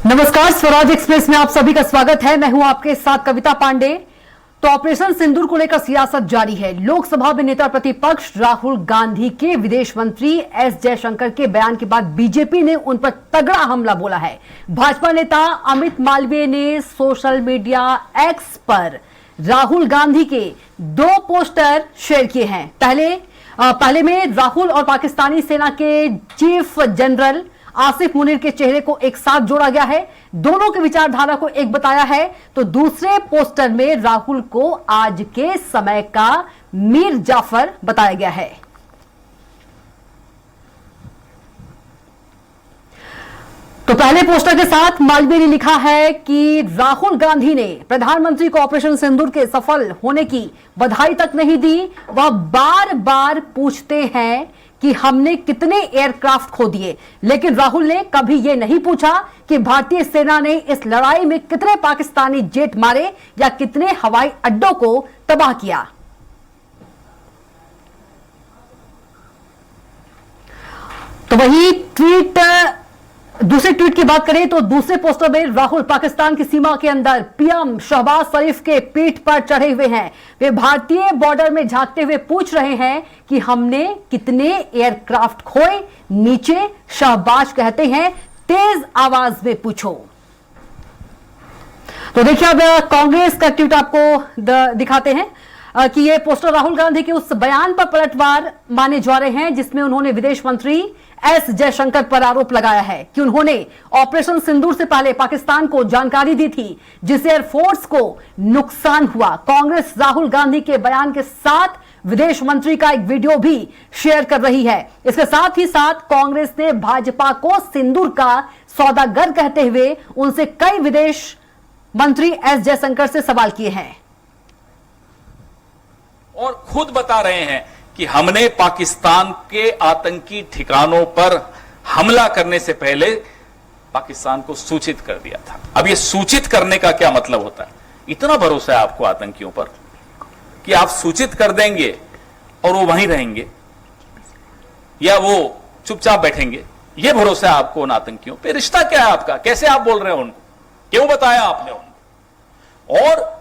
नमस्कार, स्वराज एक्सप्रेस में आप सभी का स्वागत है। मैं हूं आपके साथ कविता पांडे। तो ऑपरेशन सिंदूर को लेकर सियासत जारी है। लोकसभा में नेता प्रतिपक्ष राहुल गांधी के विदेश मंत्री एस जयशंकर के बयान के बाद बीजेपी ने उन पर तगड़ा हमला बोला है। भाजपा नेता अमित मालवीय ने सोशल मीडिया एक्स पर राहुल गांधी के 2 पोस्टर शेयर किए हैं। पहले में राहुल और पाकिस्तानी सेना के चीफ जनरल आसिफ मुनीर के चेहरे को एक साथ जोड़ा गया है, दोनों की विचारधारा को एक बताया है। तो दूसरे पोस्टर में राहुल को आज के समय का मीर जाफर बताया गया है। तो पहले पोस्टर के साथ मालवीय ने लिखा है कि राहुल गांधी ने प्रधानमंत्री को ऑपरेशन सिंदूर के सफल होने की बधाई तक नहीं दी। वह बार बार पूछते हैं कि हमने कितने एयरक्राफ्ट खो दिए, लेकिन राहुल ने कभी यह नहीं पूछा कि भारतीय सेना ने इस लड़ाई में कितने पाकिस्तानी जेट मारे या कितने हवाई अड्डों को तबाह किया। तो वही दूसरे ट्वीट की बात करें तो दूसरे पोस्टर में राहुल पाकिस्तान की सीमा के अंदर पीएम शहबाज शरीफ के पीठ पर चढ़े हुए हैं। वे भारतीय बॉर्डर में झांकते हुए पूछ रहे हैं कि हमने कितने एयरक्राफ्ट खोए। नीचे शहबाज कहते हैं तेज आवाज में पूछो। तो देखिए अब कांग्रेस का ट्वीट आपको दिखाते हैं कि ये पोस्टर राहुल गांधी के उस बयान पर पलटवार माने जा रहे हैं जिसमें उन्होंने विदेश मंत्री एस जयशंकर पर आरोप लगाया है कि उन्होंने ऑपरेशन सिंदूर से पहले पाकिस्तान को जानकारी दी थी जिससे एयरफोर्स को नुकसान हुआ। कांग्रेस राहुल गांधी के बयान के साथ विदेश मंत्री का एक वीडियो भी शेयर कर रही है। इसके साथ ही साथ कांग्रेस ने भाजपा को सिंदूर का सौदागर कहते हुए उनसे कई विदेश मंत्री एस जयशंकर से सवाल किए हैं और खुद बता रहे हैं कि हमने पाकिस्तान के आतंकी ठिकानों पर हमला करने से पहले पाकिस्तान को सूचित कर दिया था। अब ये सूचित करने का क्या मतलब होता है? इतना भरोसा है आपको आतंकियों पर कि आप सूचित कर देंगे और वो वहीं रहेंगे या वो चुपचाप बैठेंगे? ये भरोसा है आपको उन आतंकियों पे? रिश्ता क्या है आपका? कैसे आप बोल रहे हो उनको? क्यों बताया आपने उनको? और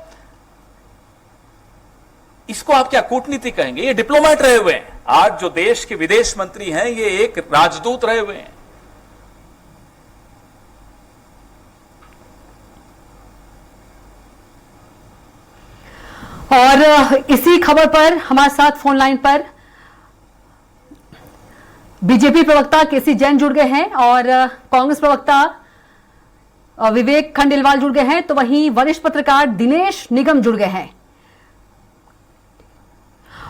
इसको आप क्या कूटनीति कहेंगे? ये डिप्लोमेट रहे हुए हैं। आज जो देश के विदेश मंत्री हैं ये एक राजदूत रहे हुए हैं। और इसी खबर पर हमारे साथ फोन लाइन पर बीजेपी प्रवक्ता केसी जैन जुड़ गए हैं और कांग्रेस प्रवक्ता विवेक खंडेलवाल जुड़ गए हैं। तो वहीं वरिष्ठ पत्रकार दिनेश निगम जुड़ गए हैं।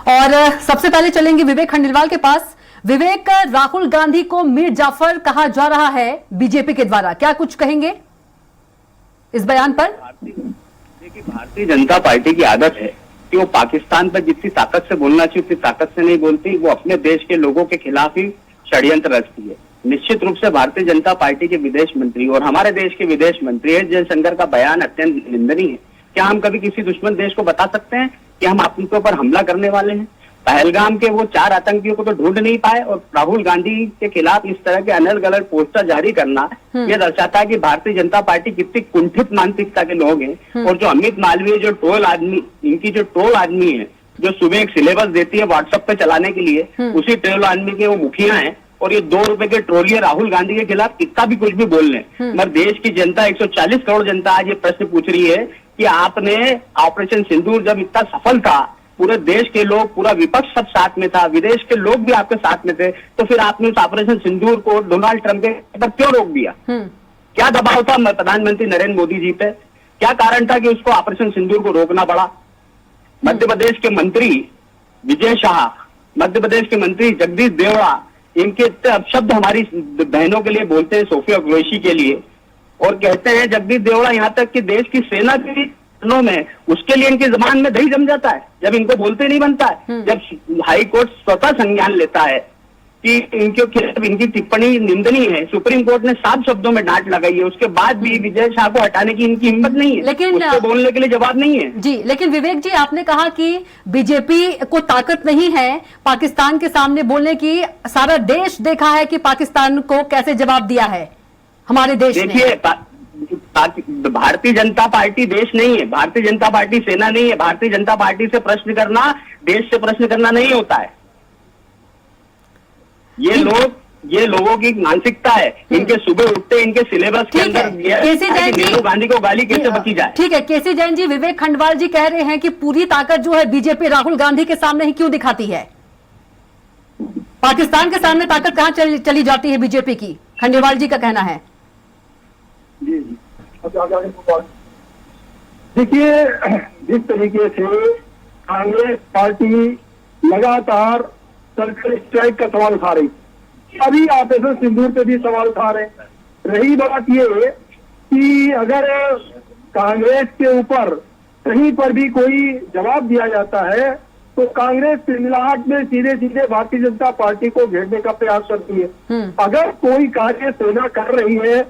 और सबसे पहले चलेंगे विवेक खंडेलवाल के पास। विवेक, राहुल गांधी को मीर जाफर कहा जा रहा है बीजेपी के द्वारा, क्या कुछ कहेंगे इस बयान पर? देखिए, भारतीय जनता पार्टी की आदत है कि वो पाकिस्तान पर जितनी ताकत से बोलना चाहिए उतनी ताकत से नहीं बोलती। वो अपने देश के लोगों के खिलाफ ही षड्यंत्र रचती है। निश्चित रूप से भारतीय जनता पार्टी के विदेश मंत्री और हमारे देश के विदेश मंत्री एस जयशंकर का बयान अत्यंत निंदनीय है। क्या हम कभी किसी दुश्मन देश को बता सकते हैं कि हम आपके ऊपर हमला करने वाले हैं? पहलगाम के वो 4 आतंकियों को तो ढूंढ नहीं पाए और राहुल गांधी के खिलाफ इस तरह के अलग अलग पोस्टर जारी करना यह दर्शाता है कि भारतीय जनता पार्टी कितनी कुंठित मानसिकता के लोग हैं। और जो अमित मालवीय जो ट्रोल आदमी, इनकी जो ट्रोल आदमी है जो सुबह एक सिलेबस देती है व्हाट्सएप पे चलाने के लिए, उसी ट्रोल आदमी के वो मुखिया हैं। और ये 2 रुपए के ट्रोलियर राहुल गांधी के खिलाफ कितना भी कुछ भी बोल लें, मगर देश की जनता 140 करोड़ जनता आज ये प्रश्न पूछ रही है कि आपने ऑपरेशन सिंदूर जब इतना सफल था, पूरे देश के लोग, पूरा विपक्ष सब साथ में था, विदेश के लोग भी आपके साथ में थे, तो फिर आपने उस ऑपरेशन सिंदूर को डोनाल्ड ट्रंप के पर क्यों रोक दिया? क्या दबाव था प्रधानमंत्री नरेंद्र मोदी जी पे? क्या कारण था कि उसको ऑपरेशन सिंदूर को रोकना पड़ा? मध्य प्रदेश के मंत्री विजय शाह, मध्य प्रदेश के मंत्री जगदीश देवड़ा, इनके शब्द हमारी बहनों के लिए बोलते हैं, सोफिया कुरैशी के लिए, और कहते हैं जगदीश देवड़ा यहाँ तक कि देश की सेना की में उसके लिए इनकी जबान में दही जम जाता है जब इनको बोलते नहीं बनता है। जब हाई कोर्ट स्वतः संज्ञान लेता है कि इनके खिलाफ इनकी टिप्पणी निंदनीय है, सुप्रीम कोर्ट ने साफ शब्दों में डांट लगाई है, उसके बाद भी विजय शाह को हटाने की इनकी हिम्मत नहीं है, लेकिन उसको बोलने के लिए जवाब नहीं है। जी, लेकिन विवेक जी, आपने कहा कि बीजेपी को ताकत नहीं है पाकिस्तान के सामने बोलने की। सारा देश देखा है कि पाकिस्तान को कैसे जवाब दिया है हमारे देश ने। भारतीय जनता पार्टी देश नहीं है, भारतीय जनता पार्टी सेना नहीं है। भारतीय जनता पार्टी से प्रश्न करना देश से प्रश्न करना नहीं होता है। ये लोगों की मानसिकता है। इनके सुबह उठते इनके सिलेबस के अंदर नेहरू गांधी को गाली कैसे बकी जाए। ठीक है, केसी जैन जी, विवेक खंडवाल जी कह रहे हैं कि पूरी ताकत जो है बीजेपी राहुल गांधी के सामने ही क्यों दिखाती है? पाकिस्तान के सामने ताकत कहां चली जाती है बीजेपी की? खंडेलवाल जी का कहना है। जी जी, देखिए, जिस तरीके से कांग्रेस पार्टी लगातार सर्जिकल स्ट्राइक का सवाल उठा रही, अभी ऑपरेशन सिंदूर पे भी सवाल उठा रहे। रही बात ये कि अगर कांग्रेस के ऊपर कहीं पर भी कोई जवाब दिया जाता है तो कांग्रेस तिलमिलाहट में सीधे सीधे भारतीय जनता पार्टी को घेरने का प्रयास करती है। अगर कोई कार्य सेना कर रही है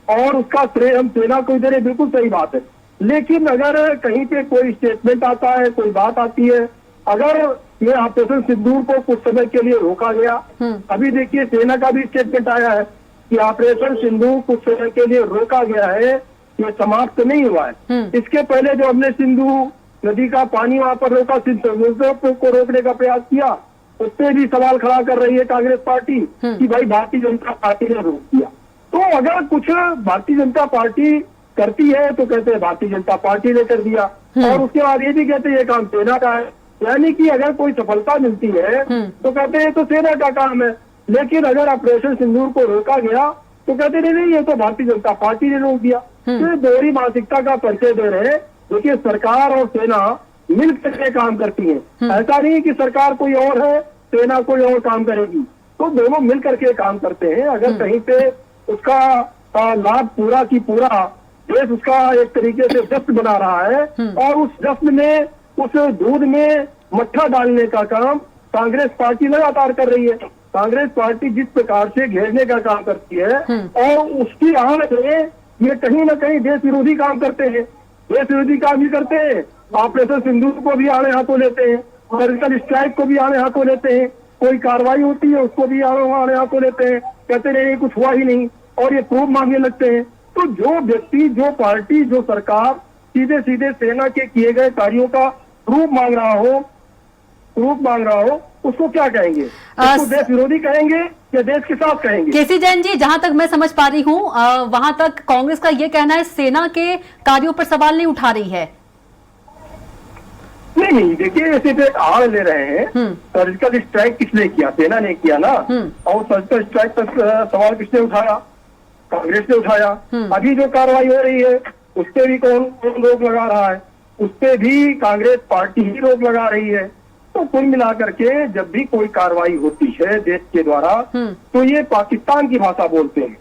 और उसका श्रेय हम सेना को दे रहे, बिल्कुल सही बात है। लेकिन अगर कहीं पे कोई स्टेटमेंट आता है, कोई बात आती है, अगर ये ऑपरेशन सिंदूर को कुछ समय के लिए रोका गया, अभी देखिए सेना का भी स्टेटमेंट आया है कि ऑपरेशन सिंदूर कुछ समय के लिए रोका गया है, ये समाप्त नहीं हुआ है। इसके पहले जो हमने सिंधु नदी का पानी वहां पर रोका, सिंधु को रोकने का प्रयास किया, उस पर भी सवाल खड़ा कर रही है कांग्रेस पार्टी कि भाई भारतीय जनता पार्टी ने रोक दिया। तो अगर कुछ भारतीय जनता पार्टी करती है तो कहते हैं भारतीय जनता पार्टी ने कर दिया, और उसके बाद ये भी कहते हैं ये काम सेना का है। यानी कि अगर कोई सफलता मिलती है तो कहते हैं तो सेना का काम है, लेकिन अगर ऑपरेशन सिंदूर को रोका गया तो कहते नहीं ये तो भारतीय जनता पार्टी ने रोक दिया। तो दोहरी मानसिकता का परिचय दे रहे हैं। देखिए, सरकार और सेना मिलकर के काम करती है, ऐसा नहीं कि सरकार कोई और है सेना कोई और काम करेगी, तो दोनों मिल करके काम करते हैं। अगर कहीं पे उसका लाभ पूरा की पूरा देश उसका एक तरीके से जश्न बना रहा है और उस जश्न में उस दूध में मट्ठा डालने का काम कांग्रेस पार्टी लगातार कर रही है। कांग्रेस पार्टी जिस प्रकार से घेरने का काम करती है और उसकी आड़ में ये कहीं ना कहीं देश विरोधी काम करते हैं, देश विरोधी काम भी करते हैं। ऑपरेशन सिंदूर को भी आड़े हाथों लेते हैं, सर्जिकल स्ट्राइक को भी आड़े हाथों लेते हैं, कोई कार्रवाई होती है उसको भी आड़े हाथों लेते हैं, कहते नहीं कुछ हुआ ही नहीं, और ये प्रूफ मांगने लगते हैं। तो जो व्यक्ति, जो पार्टी, जो सरकार सीधे सीधे सेना के किए गए कार्यों का प्रूफ मांग रहा हो, उसको क्या कहेंगे? उसको देश विरोधी कहेंगे या देश के साथ कहेंगे? केसी जैन जी, जहां तक मैं समझ पा रही हूं वहां तक कांग्रेस का ये कहना है सेना के कार्यों पर सवाल नहीं उठा रही है। नहीं, देखिए, ऐसे पे आड़ ले रहे हैं। सर्जिकल स्ट्राइक किसने किया? सेना ने किया ना। और सर्जिकल स्ट्राइक पर सवाल किसने उठाया? कांग्रेस ने उठाया। अभी जो कार्रवाई हो रही है उस पर भी कौन रोक लगा रहा है? उस पर भी कांग्रेस पार्टी ही रोक लगा रही है। तो कुल मिलाकर के जब भी कोई कार्रवाई होती है देश के द्वारा तो ये पाकिस्तान की भाषा बोलते हैं,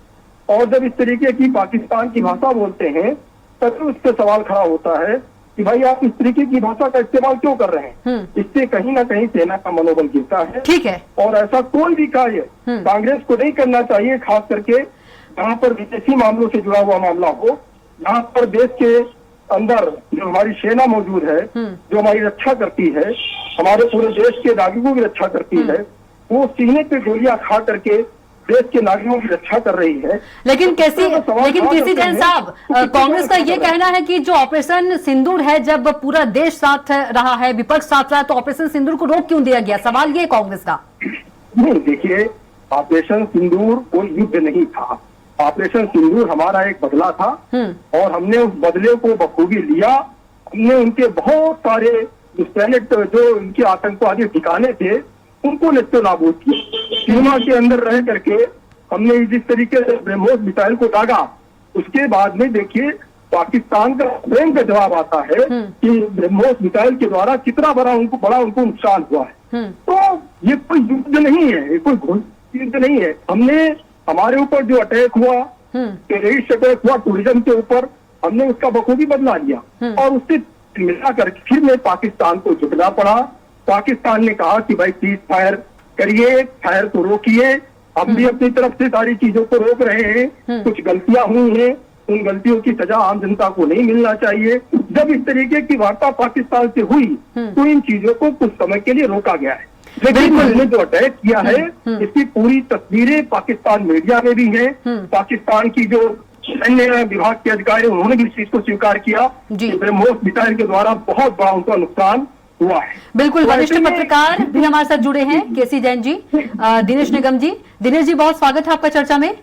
और जब इस तरीके की पाकिस्तान की भाषा बोलते हैं तब उस पर सवाल खड़ा होता है कि भाई आप इस तरीके की भाषा का इस्तेमाल क्यों कर रहे हैं? इससे कहीं ना कहीं सेना का मनोबल गिरता है। ठीक है, और ऐसा कोई भी कार्य कांग्रेस को नहीं करना चाहिए, खास करके जहाँ पर विदेशी मामलों से जुड़ा हुआ मामला हो, जहाँ पर देश के अंदर जो हमारी सेना मौजूद है, जो हमारी रक्षा करती है, हमारे पूरे देश के नागरिकों की रक्षा करती है, वो सीने पे गोलियां खा करके देश के नागरिकों की रक्षा कर रही है। लेकिन केसी जैन साहब, कांग्रेस का ये कहना है कि जो ऑपरेशन सिंदूर है, जब पूरा देश साथ रहा है, विपक्ष साथ रहा, तो ऑपरेशन सिंदूर को रोक क्यों दिया गया? सवाल ये कांग्रेस का। नहीं, देखिए, ऑपरेशन सिंदूर कोई युद्ध नहीं था। ऑपरेशन सिंदूर हमारा एक बदला था और हमने उस बदले को बखूबी लिया। हमने उनके बहुत सारे जो उनके आतंकवादी ठिकाने थे उनको नेस्तो नाबूद किया। सीमा के अंदर रह करके हमने जिस तरीके से ब्रह्मोस मिसाइल को दागा, उसके बाद में देखिए पाकिस्तान का स्वयं का जवाब आता है कि ब्रह्मोस मिसाइल के द्वारा कितना बड़ा उनको नुकसान हुआ है। तो ये कोई युद्ध नहीं है, ये कोई घोषित युद्ध नहीं है। हमने हमारे ऊपर जो अटैक हुआ, टेररिस्ट अटैक हुआ टूरिज्म के ऊपर, हमने उसका बखूबी बदला लिया और उससे मिलाकर फिर में पाकिस्तान को झुकना पड़ा। पाकिस्तान ने कहा कि भाई सीज फायर करिए, फायर को रोकिए। हम भी अपनी तरफ से सारी चीजों को रोक रहे हैं। कुछ गलतियां हुई हैं, उन गलतियों की सजा आम जनता को नहीं मिलना चाहिए। जब इस तरीके की वार्ता पाकिस्तान से हुई तो इन चीजों को कुछ समय के लिए रोका गया है। लेकिन हमने जो अटैक किया है इसकी पूरी तस्वीरें पाकिस्तान मीडिया में भी हैं। पाकिस्तान की जो सैन्य विभाग के अधिकारी, उन्होंने भी इस चीज को स्वीकार किया जी। कि ब्रह्मोस मिसाइल के द्वारा बहुत बड़ा उनका नुकसान हुआ है। बिल्कुल, तो वरिष्ठ ऐसे में- पत्रकार भी हमारे साथ जुड़े हैं, केसी जैन जी, दिनेश निगम जी। दिनेश जी, बहुत स्वागत है आपका चर्चा में।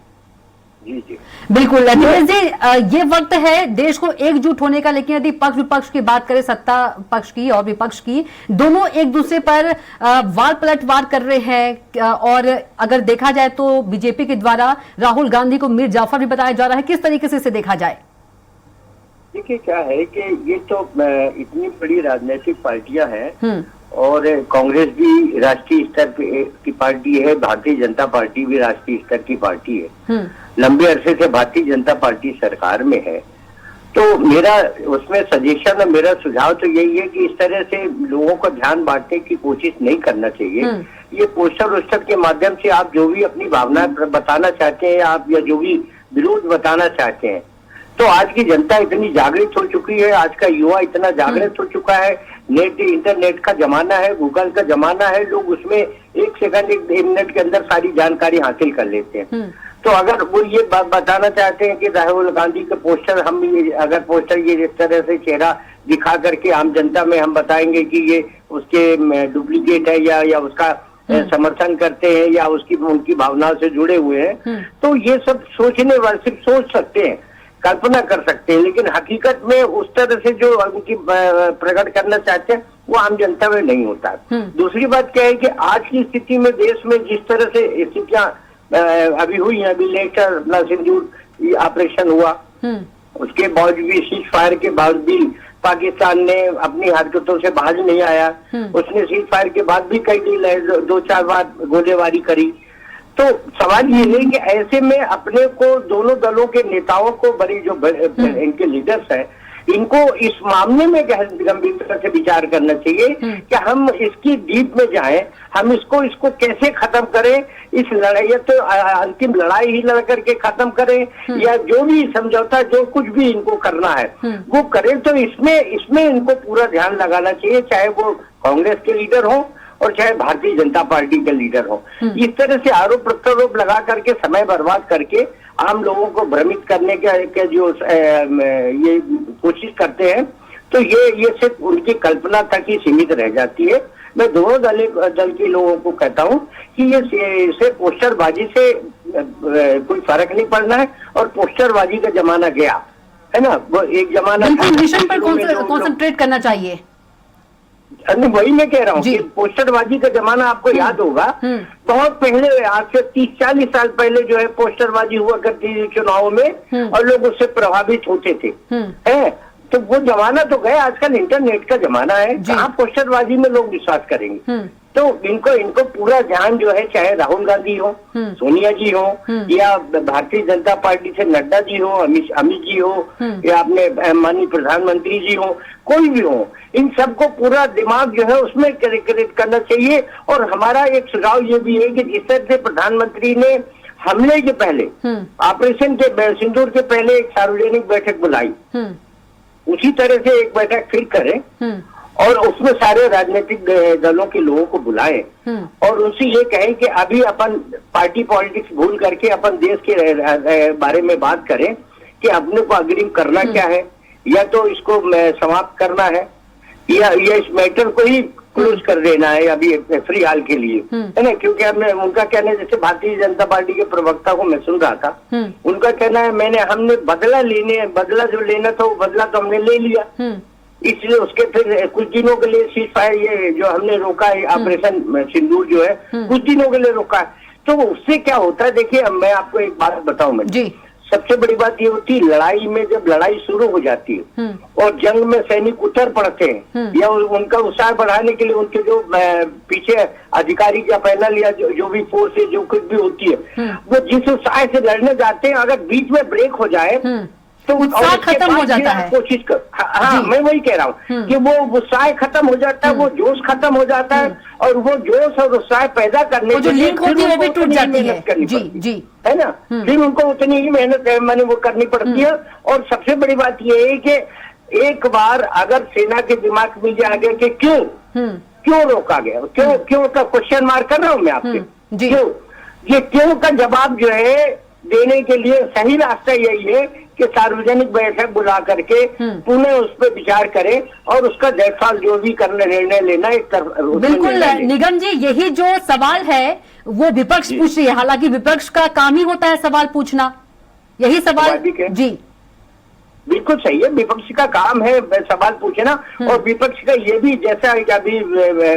जी जी। बिल्कुल दिनेश जी, ये वक्त है देश को एकजुट होने का, लेकिन यदि पक्ष विपक्ष की बात करें, सत्ता पक्ष की और विपक्ष की, दोनों एक दूसरे पर वार पलटवार कर रहे हैं। और अगर देखा जाए तो बीजेपी के द्वारा राहुल गांधी को मीर जाफर भी बताया जा रहा है। किस तरीके से इसे देखा जाए? देखिए, क्या है कि ये तो इतनी बड़ी राजनीतिक पार्टियां हैं और कांग्रेस भी राष्ट्रीय स्तर पे की पार्टी है, भारतीय जनता पार्टी भी राष्ट्रीय स्तर की पार्टी है। लंबे अरसे से भारतीय जनता पार्टी सरकार में है। तो मेरा उसमें सजेशन और मेरा सुझाव तो यही है कि इस तरह से लोगों को ध्यान बांटने की कोशिश नहीं करना चाहिए। ये पोस्टर वोस्टर के माध्यम से आप जो भी अपनी भावना बताना चाहते हैं, आप या जो भी विरोध बताना चाहते हैं, तो आज की जनता इतनी जागृत हो चुकी है, आज का युवा इतना जागृत हो चुका है। नेट इंटरनेट का जमाना है, गूगल का जमाना है, लोग उसमें एक सेकंड एक मिनट के अंदर सारी जानकारी हासिल कर लेते हैं। तो अगर वो ये बात बताना चाहते हैं कि राहुल गांधी के पोस्टर, हम अगर पोस्टर ये इस तरह से चेहरा दिखा करके आम जनता में हम बताएंगे कि ये उसके डुप्लीकेट है या उसका समर्थन करते हैं या उसकी उनकी भावनाओं से जुड़े हुए हैं, तो ये सब सोचने वाले सिर्फ सोच सकते हैं, कल्पना कर सकते हैं, लेकिन हकीकत में उस तरह से जो उनकी प्रकट करना चाहते हैं वो आम जनता में नहीं होता है। दूसरी बात क्या है कि आज की स्थिति में देश में जिस तरह से स्थितियां अभी हुई है, अभी लेकर अपना सिंदूर ऑपरेशन हुआ, उसके बावजूद भी सीज फायर के बाद भी पाकिस्तान ने अपनी हरकतों से बाज नहीं आया। उसने सीज फायर के बाद भी कई 2-4 बार गोलीबारी करी। तो सवाल ये है कि ऐसे में अपने को दोनों दलों के नेताओं को बड़ी जो इनके लीडर्स हैं, इनको इस मामले में गंभीरता से विचार करना चाहिए कि हम इसकी डीप में जाएं, हम इसको कैसे खत्म करें, इस लड़ाई तो अंतिम लड़ाई ही लड़ करके खत्म करें या जो भी समझौता जो कुछ भी इनको करना है वो करें। तो इसमें इनको पूरा ध्यान लगाना चाहिए, चाहे वो कांग्रेस के लीडर हो और चाहे भारतीय जनता पार्टी के लीडर हो। इस तरह से आरोप प्रत्यारोप लगा करके समय बर्बाद करके आम लोगों को भ्रमित करने के जो ये कोशिश करते हैं, तो ये सिर्फ उनकी कल्पना तक ही सीमित रह जाती है। मैं दोनों दल के लोगों को कहता हूं कि ये पोस्टरबाजी से कोई फर्क नहीं पड़ना है और पोस्टरबाजी का जमाना गया है ना, वो एक जमाना बिल्कुल मिशन पर कॉन्सेंट्रेट करना चाहिए। वही मैं कह रहा हूँ कि पोस्टरबाजी का जमाना आपको याद होगा, बहुत पहले, आज से 30-40 साल पहले जो है पोस्टरबाजी हुआ करती थी चुनावों में और लोग उससे प्रभावित होते थे। है तो वो जमाना तो गया, आजकल इंटरनेट का जमाना है, जहाँ पोस्टरबाजी में लोग विश्वास करेंगे। तो इनको पूरा ध्यान जो है, चाहे राहुल गांधी हो, सोनिया जी हो या भारतीय जनता पार्टी से नड्डा जी हो, अमित जी हो या अपने माननीय प्रधानमंत्री जी हो, कोई भी हो, इन सबको पूरा दिमाग जो है उसमें क्रिएट करना चाहिए। और हमारा एक सुझाव ये भी है कि जिस तरह से प्रधानमंत्री ने हमले के पहले, ऑपरेशन के सिंदूर के पहले एक सार्वजनिक बैठक बुलाई, उसी तरह से एक बैठक फिर करें और उसमें सारे राजनीतिक दलों के लोगों को बुलाएं और उनसे ये कहें कि अभी अपन पार्टी पॉलिटिक्स भूल करके अपन देश के बारे में बात करें कि अपने को अग्रिम करना क्या है, या तो इसको समाप्त करना है या इस मैटर को ही क्लोज कर देना है अभी फ्री हाल के लिए, है ना। क्योंकि उनका कहना है, जैसे भारतीय जनता पार्टी के प्रवक्ता को मैं सुन रहा था, उनका कहना है हमने बदला जो लेना था वो बदला तो हमने ले लिया, इसलिए उसके फिर कुछ दिनों के लिए सीज फायर ये जो हमने रोका है, ऑपरेशन सिंदूर जो है कुछ दिनों के लिए रोका है। तो उससे क्या होता है, देखिए मैं आपको एक बात बताऊं, मैं सबसे बड़ी बात ये होती है, लड़ाई में जब लड़ाई शुरू हो जाती है और जंग में सैनिक उतर पड़ते हैं या उनका उत्साह बढ़ाने के लिए उनके जो पीछे अधिकारी या पैनल या जो भी फोर्स है, जो कुछ भी होती है, वो जिस उत्साह से लड़ने जाते हैं, अगर बीच में ब्रेक हो जाए तो उत्साह खत्म हो जाता है। कोशिश कर, हाँ मैं वही कह रहा हूँ कि वो उत्साह खत्म हो जाता है, वो जोश खत्म हो जाता है और वो जोश और उत्साह पैदा करने जो लिंक होती है वो भी टूट जाती है, है ना। फिर उनको उतनी ही मेहनत मैंने वो करनी पड़ती है। और सबसे बड़ी बात ये है कि एक बार अगर सेना के दिमाग में आ गया कि क्यों रोका गया, क्यों का क्वेश्चन मार्क कर रहा हूँ मैं आपसे, क्यों, ये क्यों का जवाब जो है देने के लिए सही रास्ता यही है कि सार्वजनिक बैठक बुला करके पुनः उस पर विचार करें और उसका देखभाल जो भी करने निर्णय लेना एक तरफ बिल्कुल निगम जी, यही जो सवाल है वो विपक्ष पूछ रही है। हालांकि विपक्ष का काम ही होता है सवाल पूछना, यही सवाल जी बिल्कुल सही है, विपक्ष का काम है सवाल पूछना। और विपक्ष का ये भी, जैसा कि अभी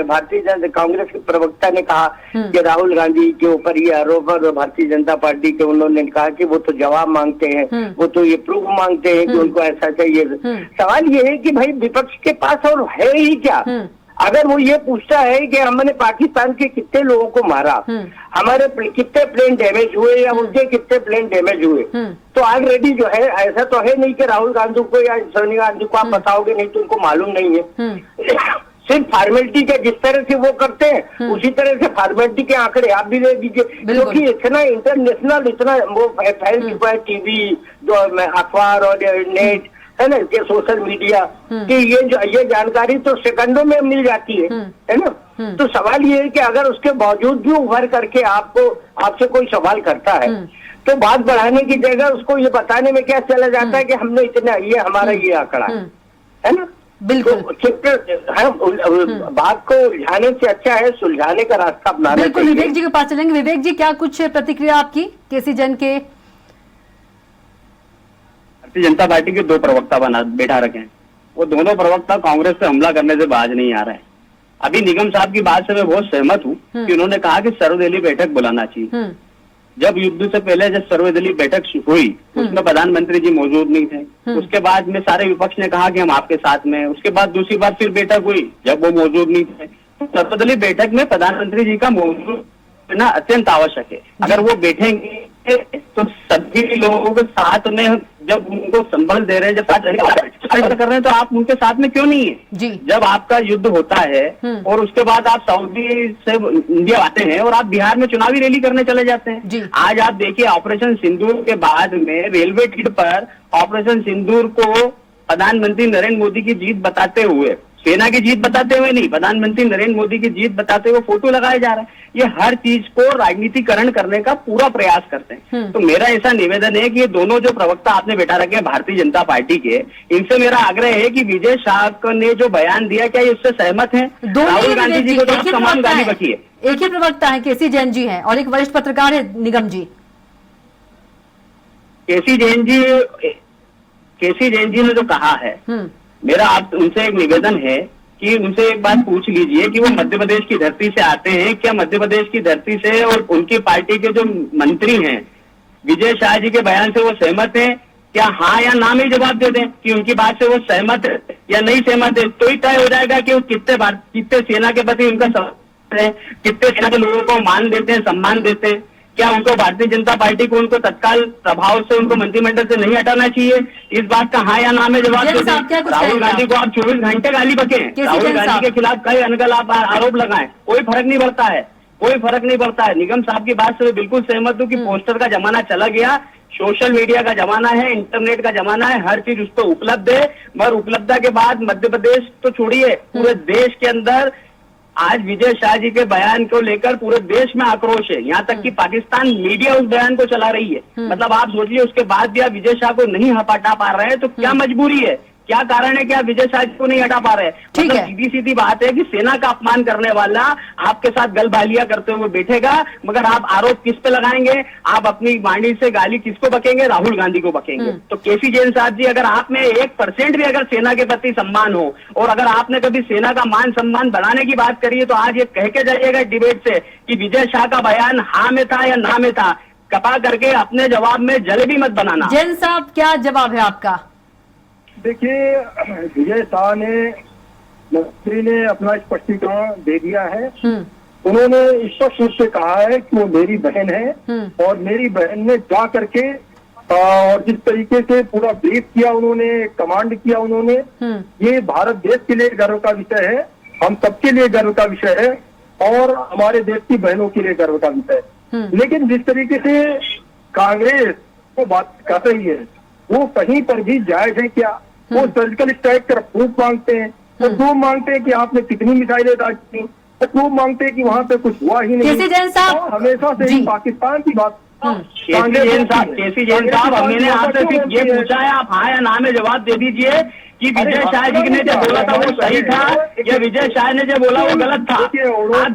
भारतीय जनता कांग्रेस के प्रवक्ता ने कहा कि राहुल गांधी के ऊपर ये आरोप और भारतीय जनता पार्टी के, उन्होंने कहा कि वो तो जवाब मांगते हैं, वो तो ये प्रूफ मांगते हैं कि उनको ऐसा चाहिए। सवाल ये है कि भाई विपक्ष के पास और है ही क्या? अगर वो ये पूछता है कि हमने पाकिस्तान के कितने लोगों को मारा, हमारे कितने प्लेन डैमेज हुए या उनके कितने प्लेन डैमेज हुए, तो ऑलरेडी जो है ऐसा तो है नहीं कि राहुल गांधी को या सोनिया गांधी को आप बताओगे नहीं तो उनको मालूम नहीं है। सिर्फ फॉर्मेलिटी के जिस तरह से वो करते हैं उसी तरह से फॉर्मेलिटी के आंकड़े आप भी दे दीजिए, क्योंकि इतना इंटरनेशनल इतना वो फैल चुका है, टीवी, अखबार और नेट है ना, कि सोशल मीडिया कि ये जानकारी तो सेकंडों में मिल जाती है ना। तो सवाल ये है कि अगर उसके बावजूद भी उभर करके आपसे कोई सवाल करता है तो बात बढ़ाने की जगह उसको ये बताने में क्या चला जाता है कि हमने इतना, ये हमारा ये आंकड़ा है ना। बिल्कुल तो बात को उलझाने से अच्छा है सुलझाने का रास्ता अपनाना। बिल्कुल विवेक जी के पास चलेंगे। विवेक जी, क्या कुछ प्रतिक्रिया आपकी केसी जैन के? भारतीय जनता पार्टी के 2 प्रवक्ता बैठा रखे हैं, वो दोनों प्रवक्ता कांग्रेस पे हमला करने से बाज नहीं आ रहे हैं। अभी निगम साहब की बात से मैं बहुत सहमत हूँ कि उन्होंने कहा कि सर्वदलीय बैठक बुलाना चाहिए। जब युद्ध से पहले जब सर्वदलीय बैठक हुई उसमें प्रधानमंत्री जी मौजूद नहीं थे, उसके बाद में सारे विपक्ष ने कहा कि हम आपके साथ में, उसके बाद दूसरी बार फिर बैठक हुई जब वो मौजूद नहीं थे। तो सर्वदलीय बैठक में प्रधानमंत्री जी का मौजूद रहना अत्यंत आवश्यक है। अगर वो बैठेंगे तो सभी लोगों के साथ में, जब उनको संबल दे रहे हैं, जब साथ कर रहे हैं, तो आप उनके साथ में क्यों नहीं है जी? जब आपका युद्ध होता है और उसके बाद आप सऊदी से इंडिया आते हैं और आप बिहार में चुनावी रैली करने चले जाते हैं जी। आज आप देखिए ऑपरेशन सिंदूर के बाद में रेलवे टिकट पर ऑपरेशन सिंदूर को प्रधानमंत्री नरेंद्र मोदी की जीत बताते हुए, सेना की जीत बताते हुए नहीं, प्रधानमंत्री नरेंद्र मोदी की जीत बताते हुए फोटो लगाए जा रहे हैं। ये हर चीज को राजनीतिकरण करने का पूरा प्रयास करते हैं। तो मेरा ऐसा निवेदन है कि ये दोनों जो प्रवक्ता आपने बैठा रखे हैं भारतीय जनता पार्टी के, इनसे मेरा आग्रह है कि विजय शाह ने जो बयान दिया क्या ये उससे सहमत है? राहुल गांधी जी को तो तमाम गाली बकी है। एक ही प्रवक्ता है, केसी जैन जी हैं, और एक वरिष्ठ पत्रकार है निगम जी। केसी जैन जी ने जो कहा है, मेरा आप उनसे एक निवेदन है कि उनसे एक बात पूछ लीजिए कि वो मध्य प्रदेश की धरती से आते हैं क्या? मध्य प्रदेश की धरती से और उनकी पार्टी के जो मंत्री हैं विजय शाह जी के बयान से वो सहमत हैं क्या? हाँ या ना में जवाब दे दें कि उनकी बात से वो सहमत है या नहीं सहमत है, तो ही तय हो जाएगा कि वो कितने सेना के प्रति उनका समर्थन है, कितने सेना के लोगों को मान देते हैं, सम्मान देते हैं। क्या उनको भारतीय जनता पार्टी को उनको तत्काल प्रभाव से उनको मंत्रिमंडल से नहीं हटाना चाहिए? इस बात का हाँ या ना में जवाब दे दें। राहुल गांधी को आप 24 घंटे गाली बकें, राहुल गांधी के खिलाफ कई अनगल आरोप लगाएं, कोई फर्क नहीं पड़ता है, कोई फर्क नहीं पड़ता है। निगम साहब की बात से बिल्कुल सहमत हूँ कि पोस्टर का जमाना चला गया, सोशल मीडिया का जमाना है, इंटरनेट का जमाना है, हर चीज उस पर उपलब्ध है। मगर उपलब्धता के बाद मध्य प्रदेश तो छोड़िए, पूरे देश के अंदर आज विजय शाह जी के बयान को लेकर पूरे देश में आक्रोश है। यहाँ तक कि पाकिस्तान मीडिया उस बयान को चला रही है। मतलब आप सोचिए, उसके बाद भी आप विजय शाह को नहीं हटा पा रहे हैं तो क्या मजबूरी है, क्या कारण है कि आप विजय शाह जी को नहीं हटा पा रहे? मतलब सीधी सीधी बात है कि सेना का अपमान करने वाला आपके साथ गलबालियां करते हुए बैठेगा, मगर आप आरोप किस पे लगाएंगे? आप अपनी वाणी से गाली किसको बकेंगे? राहुल गांधी को बकेंगे। तो केसी जैन साहब जी, अगर आप में 1% भी अगर सेना के प्रति सम्मान हो और अगर आपने कभी सेना का मान सम्मान बढ़ाने की बात करी है तो आज ये कह के जाइएगा डिबेट से कि विजय शाह का बयान हाँ में था या ना में था। कृपा करके अपने जवाब में जलेबी मत बनाना। जैन साहब, क्या जवाब है आपका? देखिए, विजय शाह ने, मंत्री ने अपना स्पष्टीकरण दे दिया है। उन्होंने स्पष्ट रूप से कहा है कि वो मेरी बहन है और मेरी बहन ने जा करके और जिस तरीके से पूरा ब्रीफ किया उन्होंने, कमांड किया उन्होंने, ये भारत देश के लिए गर्व का विषय है, हम सबके लिए गर्व का विषय है और हमारे देश की बहनों के लिए गर्व का विषय है। लेकिन जिस तरीके से कांग्रेस को बात कर रही है वो कहीं पर भी जायज है क्या? वो सर्जिकल स्ट्राइक कर प्रूफ मांगते हैं, वो प्रूफ मांगते हैं कि आपने कितनी मिसाइलें दाग की, तो प्रूफ मांगते हैं कि वहां पे कुछ हुआ ही नहीं। केसी जैन साहब, हमेशा से ही पाकिस्तान की बात केसी जैन साहब हमने आपसे सिर्फ ये पूछा है, आप हाँ या ना में जवाब दे दीजिए कि विजय शाह जी ने जो बोला था वो सही था या विजय शाह ने जो बोला वो गलत था। आप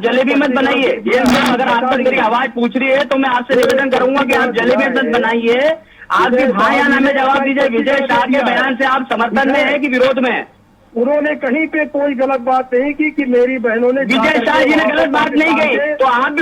जलेबी मत बनाइए। जैन साहब अगर आप पर मेरी आवाज पूछ रही है तो मैं आपसे निवेदन करूंगा कि आप जलेबी मत बनाइए। आप सिर्फ हाँ या ना में जवाब दीजिए, विजय शाह के बयान से आप समर्थन में है कि विरोध में है? उन्होंने कहीं पे कोई गलत बात नहीं की कि मेरी बहनों ने, विजय शाह जी ने गलत बात नहीं कही, तो आप भी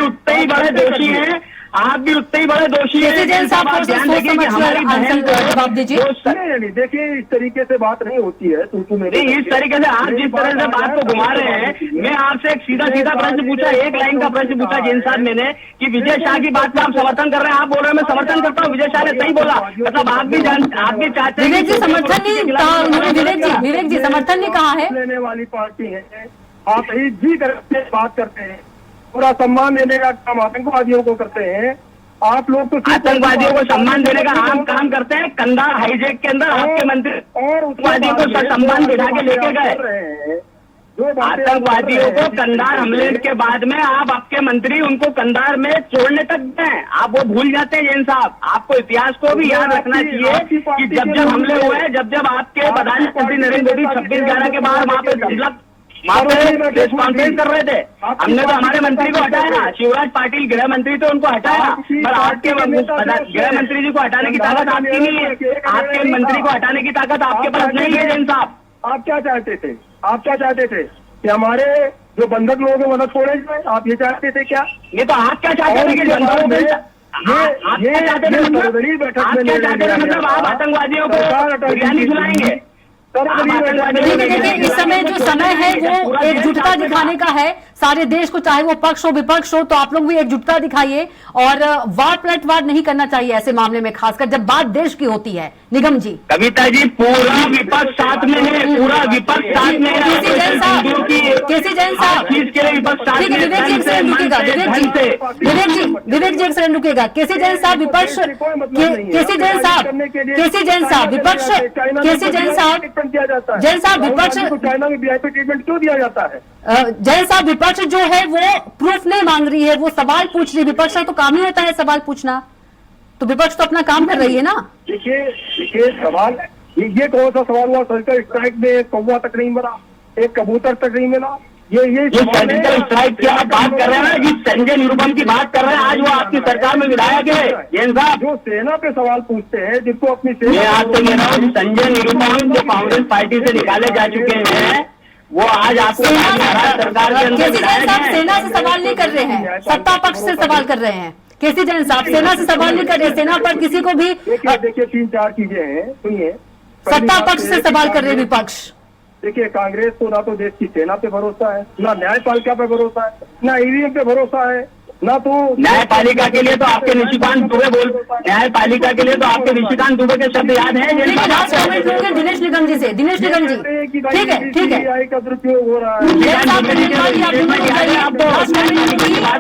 उतने ही बड़े दोषी हैं। आप भी उतने ही बड़े दोषी हैं। जैन साहब आप ध्यान देंगे कि हमारी बहन जवाब दीजिए। नहीं, देखिए इस तरीके से बात नहीं होती है। नहीं, इस तरीके से आप जिस तरह से बात को घुमा रहे हैं, मैं आपसे एक सीधा प्रश्न पूछा, एक लाइन का प्रश्न पूछा जैन साहब मैंने कि विजय शाह की बात का आप समर्थन कर रहे हैं। आप बोल रहे हैं मैं समर्थन करता हूँ, विजय शाह ने सही बोला। मतलब आप भी चाहते हैं। विवेक जी समर्थन नहीं कहा, विवेक जी समर्थन नहीं कहा है। लेने वाली पार्टी है, आप ही जी करके बात करते हैं। पूरा सम्मान देने का काम आतंकवादियों को करते हैं। आप लोग तो आतंकवादियों को सम्मान देने का हम काम करते हैं। कंधार हाईजैक के अंदर आपके मंत्री और आतंकवादियों को सम्मान दिखा के लेके गए। आतंकवादियों को कंधार हमले के बाद में आप आपके मंत्री उनको कंधार में छोड़ने तक गए। आप वो भूल जाते हैं जैन साहब। आपको इतिहास को भी याद रखना चाहिए कि जब हमले हुए, जब आपके प्रधानमंत्री नरेंद्र मोदी 26/11 के बाद वहाँ पे प्रेस कॉन्फ्रेंस कर रहे थे। हमने तो हमारे मंत्री को हटाया ना, शिवराज पाटिल गृह मंत्री थे, उनको हटाया। पर आपके गृह मंत्री जी को हटाने की ताकत आपकी नहीं है। आपके मंत्री को हटाने की ताकत आपके पास नहीं है जैन साहब। आप क्या चाहते थे? आप क्या चाहते थे कि हमारे जो बंधक लोग हैं मदद छोड़े जाए? आप ये चाहते थे क्या? ये तो आप क्या चाहते थे कि मतलब आप आतंकवादियों को बिरयानी खिलाएंगे? देखिए इस समय जो समय है वो एकजुटता दिखाने का है सारे देश को, चाहे वो पक्ष हो विपक्ष हो। तो आप लोग भी एकजुटता दिखाइए और वार पलटवार नहीं करना चाहिए ऐसे मामले में, खासकर जब बात देश की होती है। निगम जी, कविता जी, पूरा विपक्ष साथ में है, पूरा विपक्ष साथ में है। केसी जैन साहब, केसी जैन साहब, चीज के लिए विपक्ष साथ में है। विवेक जी एक सेकंड रुकेगा, विवेक जी एक सेकंड रुकेगा। केसी जैन साहब विपक्ष, केसी जैन साहब विपक्ष, केसी जैन साहब, जैन साहब विपक्ष, चाइना में वीआईपी ट्रीटमेंट क्यों दिया जाता है? जैन साहब विपक्ष जो है वो प्रूफ नहीं मांग रही है, वो सवाल पूछ रही है। विपक्ष का तो काम ही होता है सवाल पूछना, तो विपक्ष तो अपना काम कर रही है ना। देखिए सवाल ये कौन सा सवाल हुआ? सर्जिकल स्ट्राइक में एक कौवा तक नहीं मरा, एक कबूतर तक नहीं मिला। ये सर्जिकल स्ट्राइक की आप बात कर रहे हैं ना, जिस संजय निरुपम की बात कर रहे हैं, आज वो आपकी सरकार में विधायक है जैन साहब। जो सेना पे सवाल पूछते हैं, जिनको अपनी मैं आपसे कह रहा हूँ संजय निरुपम जो कांग्रेस पार्टी से निकाले जा चुके हैं, वो आज आपको सरकार के अंदर सेना से सवाल नहीं कर रहे हैं, सत्ता पक्ष से सवाल कर रहे हैं। केसी जैन साहब सेना से सवाल नहीं कर रहे, सेना पर किसी को भी देखिए 3-4 चीजें हैं, सुनिए। सत्ता पक्ष से सवाल कर रहे विपक्ष। देखिए कांग्रेस को ना तो देश की सेना पे भरोसा है, ना न्यायपालिका पे भरोसा है, ना ईवीएम पे भरोसा है, ना तो न्यायपालिका के लिए तो आपके निशिकांत दुबे न्यायपालिका के लिए तो आपके निशिकांत दुबे के शब्द याद है। दिनेश निगम जी से, दिनेश निगम जी, ठीक है सीबीआई का दुरुपयोग हो रहा है। बात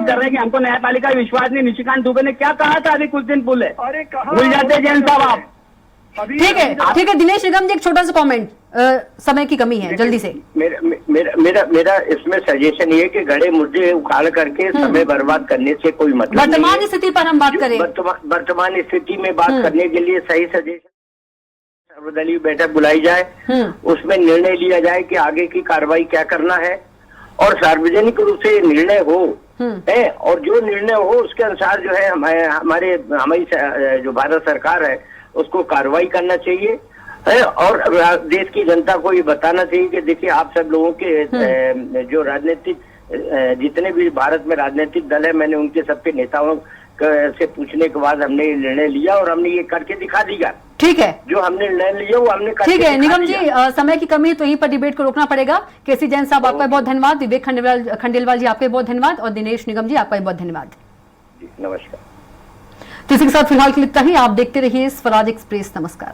कर रहे हैं कि हमको न्यायपालिका विश्वास नहीं। निशिकांत दुबे ने क्या कहा था अभी कुछ दिन पहले? अरे भूल जाते हैं जैन साहब आप। ठीक है दिनेश निगम जी एक छोटा सा कमेंट, समय की कमी है, जल्दी से। मेरा इसमें सजेशन ये कि गड़े मुद्दे उखाड़ करके समय बर्बाद करने से कोई मतलब नहीं। वर्तमान स्थिति पर हम बात करें, वर्तमान स्थिति में बात करने के लिए सही सजेशन सर्वदलीय बैठक बुलाई जाए, उसमें निर्णय लिया जाए कि आगे की कार्रवाई क्या करना है और सार्वजनिक रूप से निर्णय हो है, और जो निर्णय हो उसके अनुसार जो है हमारी जो भारत सरकार है उसको कार्रवाई करना चाहिए है। और देश की जनता को ये बताना चाहिए कि देखिए आप सब लोगों के जो राजनीतिक जितने भी भारत में राजनीतिक दल है, मैंने उनके सबके नेताओं से पूछने के बाद हमने ये निर्णय लिया और हमने ये करके दिखा दिया। ठीक है, जो हमने निर्णय लिया वो हमने करके ठीक है। निगम जी समय की कमी है तो यहीं पर डिबेट को रोकना पड़ेगा। केसी जैन साहब आपका बहुत धन्यवाद, विवेक खंडेलवाल जी आपके बहुत धन्यवाद और दिनेश निगम जी आपका बहुत धन्यवाद। नमस्कार। तो इसी के साथ फिलहाल के लिए इतना ही। आप देखते रहिए स्वराज एक्सप्रेस। नमस्कार।